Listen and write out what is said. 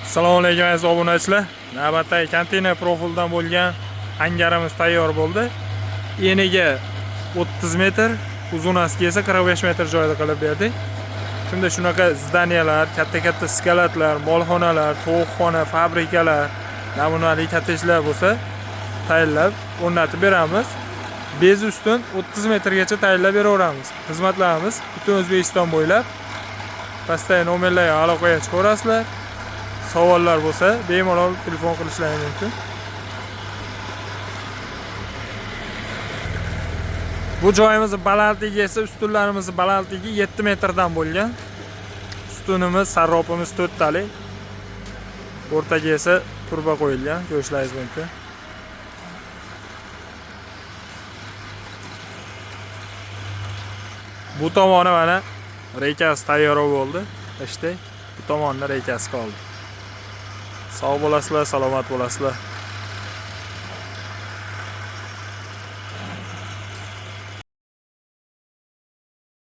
Assalomu alaykum aziz obunachilar. Navbatdagi konteyner profildan bo'lgan hangarimiz tayyor bo'ldi. Eniga 30 metr, uzunasiga esa 45 metr joyda qilib berdik. Shunda shunaqa zdaniyalar, katta-katta skalatlar, molxonalar, tovuqxona, fabrikalar, namunali kottejlar bo'lsa tayyorlab o'rnatib beramiz. Bez ustun 30 metrgacha tayyorlab beraveramiz. Xizmatlarimiz butun O'zbekiston bo'ylab. Pastdagi nomerlarga aloqaga chiqaverasizlar. Savollar bo'lsa bemalol telefon qilishlaringiz mumkin. Bu joyimizni balandligi esa ustunlarimiz balandligi 7 metrdan bo'lgan. Ustunimiz, sarropimiz 4 talik. O'rtaga esa turba qo'yilgan, ko'rishlaringiz mumkin. Bu tomoni mana reykasi tayyor bo'ldi. İşte bu tomonda reykasi qoldi. Sog' bo'lasizlar, salomat bo'lasizlar.